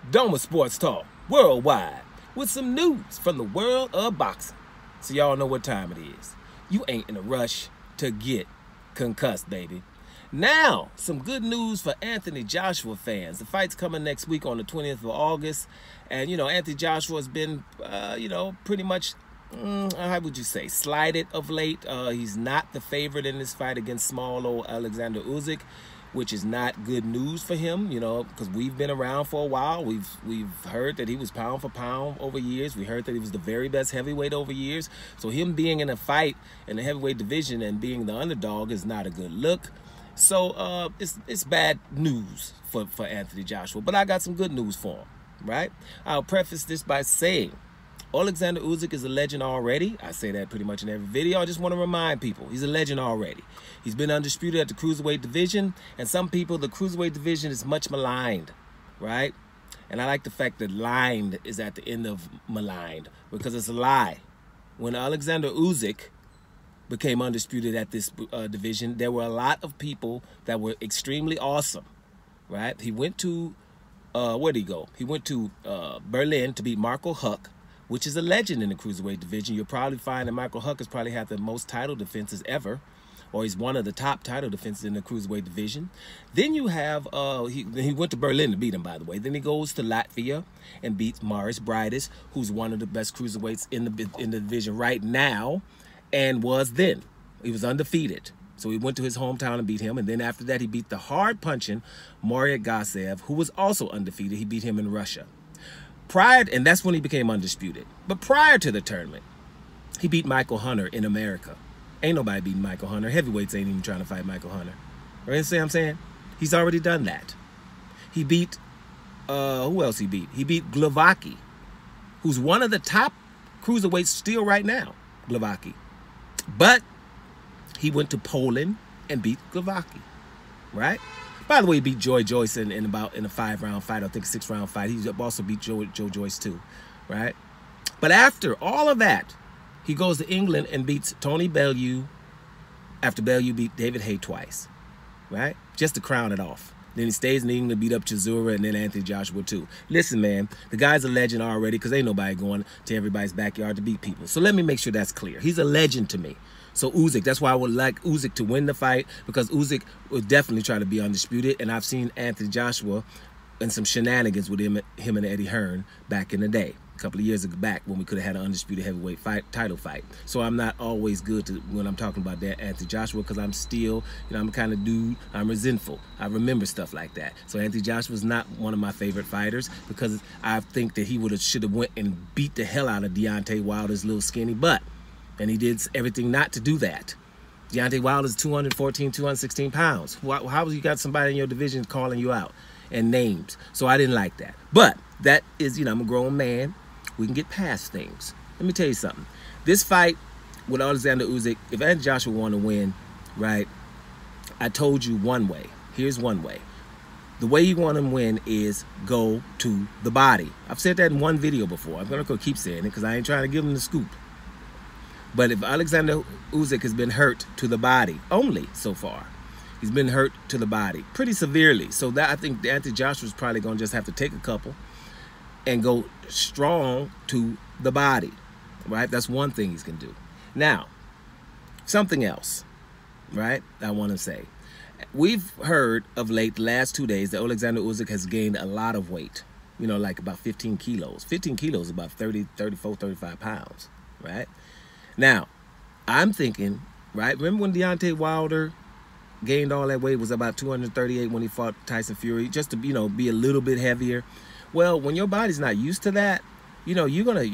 Doma Sports Talk worldwide with some news from the world of boxing. So y'all know what time it is. You ain't in a rush to get concussed, baby. Now, some good news for Anthony Joshua fans. The fight's coming next week on the 20th of August. And, Anthony Joshua has been, pretty much, how would you say, slighted of late. He's not the favorite in this fight against small old Alexander Usyk, which is not good news for him, because we've been around for a while. We've heard that he was pound for pound over years. We heard that he was the very best heavyweight over years. So him being in a fight in the heavyweight division and being the underdog is not a good look. So it's bad news for Anthony Joshua. But I got some good news for him, right? I'll preface this by saying Alexander Usyk is a legend already. I say that pretty much in every video. I just want to remind people, he's a legend already. He's been undisputed at the cruiserweight division, and some people, the cruiserweight division is much maligned, right? And I like the fact that lined is at the end of maligned, because it's a lie. When Alexander Usyk became undisputed at this division, there were a lot of people that were extremely awesome, right? He went to, where'd he go? He went to Berlin to beat Marco Huck, which is a legend in the cruiserweight division. You'll probably find that Michael Huck has probably had the most title defenses ever, or he's one of the top title defenses in the cruiserweight division. Then you have, he went to Berlin to beat him, by the way. Then he goes to Latvia and beats Maurice Briedis, who's one of the best cruiserweights in the division right now, and was then. He was undefeated. So he went to his hometown and beat him, and then after that he beat the hard-punching Mariat Gasev, who was also undefeated. He beat him in Russia. And that's when he became undisputed. But prior to the tournament, he beat Michael Hunter in America. Ain't nobody beating Michael Hunter. Heavyweights ain't even trying to fight Michael Hunter. You see what I'm saying? He's already done that. He beat, who else he beat? He beat Glavaki, who's one of the top cruiserweights still right now, Glavaki. But he went to Poland and beat Glavaki, right? By the way, he beat Joe Joyce in a 5-round fight, I think 6-round fight. He also beat Joe Joyce too, right? But after all of that, he goes to England and beats Tony Bellew after Bellew beat David Haye twice, right? Just to crown it off. Then he stays in England, beat up Chisora, and then Anthony Joshua too. Listen, man, the guy's a legend already because ain't nobody going to everybody's backyard to beat people. So let me make sure that's clear. He's a legend to me. So Usyk, that's why I would like Usyk to win the fight, because Usyk would definitely try to be undisputed. And I've seen Anthony Joshua and some shenanigans with him and Eddie Hearn back in the day, a couple of years back when we could have had an undisputed heavyweight title fight. So I'm not always good when I'm talking about that Anthony Joshua, because I'm still, I'm the kind of dude, I'm resentful. I remember stuff like that. So Anthony Joshua's not one of my favorite fighters, because I think that he should have went and beat the hell out of Deontay Wilder's little skinny butt. And he did everything not to do that. Deontay Wilder's 214, 216 pounds. How have you got somebody in your division calling you out and names? So I didn't like that. But that is, I'm a grown man. We can get past things. Let me tell you something. This fight with Alexander Usyk, if Anthony Joshua want to win, right, I told you one way. Here's one way. The way you want to win is go to the body. I've said that in one video before. I'm going to keep saying it because I ain't trying to give him the scoop. But if Alexander Usyk has been hurt to the body only so far, he's been hurt to the body pretty severely. So that I think Anthony Joshua's probably going to just have to take a couple and go strong to the body, right? That's one thing he's going to do. Now, something else, right, I want to say. We've heard of late, the last 2 days, that Alexander Usyk has gained a lot of weight, like about 15 kilos. 15 kilos is about 34, 35 pounds, right? Now, I'm thinking, right, remember when Deontay Wilder gained all that weight, was about 238 when he fought Tyson Fury, just to, be a little bit heavier? Well, when your body's not used to that, you're gonna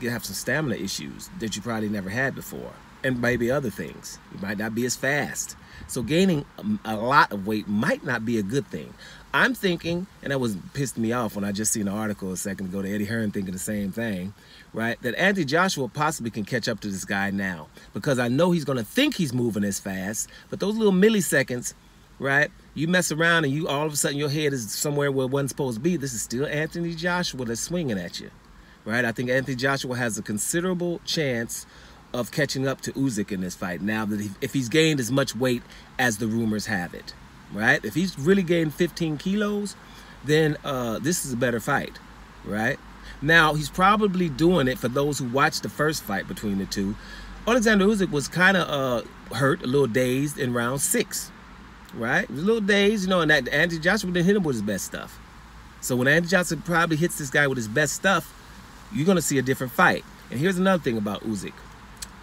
have some stamina issues that you probably never had before, and maybe other things. You might not be as fast. So gaining a lot of weight might not be a good thing. I'm thinking, and that was pissed me off when I just seen an article a second ago, to Eddie Hearn thinking the same thing, right? That Anthony Joshua possibly can catch up to this guy now, because I know he's going to think he's moving as fast, but those little milliseconds, right? You mess around and all of a sudden your head is somewhere where it wasn't supposed to be. This is still Anthony Joshua that's swinging at you, right? I think Anthony Joshua has a considerable chance of catching up to Usyk in this fight now that if he's gained as much weight as the rumors have it, right? If he's really gained 15 kilos, then this is a better fight, right? Now, he's probably doing it for those who watched the first fight between the two. Alexander Usyk was kind of hurt, a little dazed in round 6, right? He was a little dazed, you know, and that Anthony Joshua didn't hit him with his best stuff. So when Anthony Joshua probably hits this guy with his best stuff, you're going to see a different fight. And here's another thing about Usyk.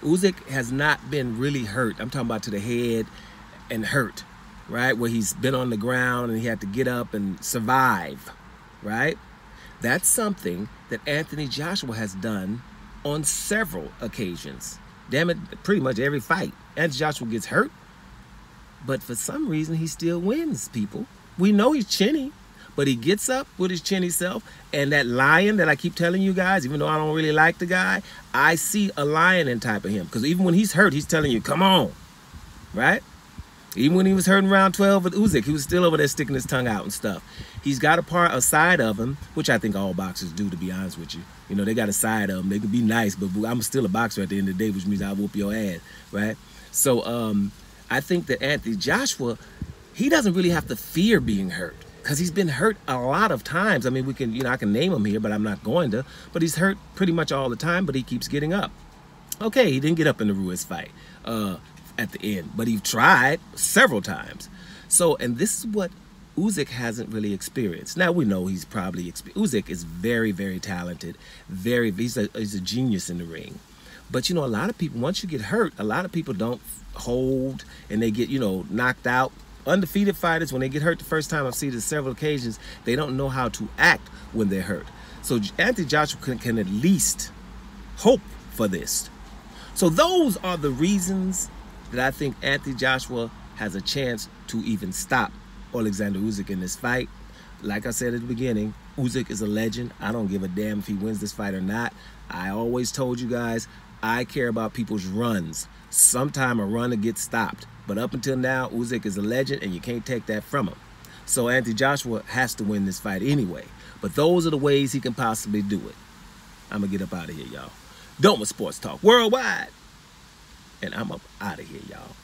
Usyk has not been really hurt. I'm talking about to the head and hurt, right? Where he's been on the ground and he had to get up and survive, right? That's something that Anthony Joshua has done on several occasions. Damn it, pretty much every fight. Anthony Joshua gets hurt, but for some reason he still wins, people. We know he's chinny, but he gets up with his chinny self, and that lion that I keep telling you guys, even though I don't really like the guy, I see a lion in type of him. Because even when he's hurt, he's telling you, come on, right? Even when he was hurt in round 12 with Usyk, he was still over there sticking his tongue out and stuff. He's got a side of him, which I think all boxers do, to be honest with you. You know, they got a side of them. They can be nice, but I'm still a boxer at the end of the day, which means I'll whoop your ass, right? So I think that Anthony Joshua, he doesn't really have to fear being hurt, because he's been hurt a lot of times. I mean, we can, you know, I can name him here, but I'm not going to. But he's hurt pretty much all the time, but he keeps getting up. Okay, he didn't get up in the Ruiz fight at the end, but he tried several times. So, and this is what Usyk hasn't really experienced. Now, we know he's probably Usyk is very, very talented. He's a genius in the ring. But, you know, a lot of people, once you get hurt, a lot of people don't hold and they get, you know, knocked out. Undefeated fighters, when they get hurt the first time, I've seen it several occasions, they don't know how to act when they're hurt. So Anthony Joshua can at least hope for this. So those are the reasons that I think Anthony Joshua has a chance to even stop Alexander Usyk in this fight. Like I said at the beginning, Usyk is a legend. I don't give a damn if he wins this fight or not. I always told you guys, I care about people's runs. Sometime a run will get stopped. But up until now, Usyk is a legend, and you can't take that from him. So Anthony Joshua has to win this fight anyway. But those are the ways he can possibly do it. I'm going to get up out of here, y'all. Doma Sports Talk Worldwide. And I'm up out of here, y'all.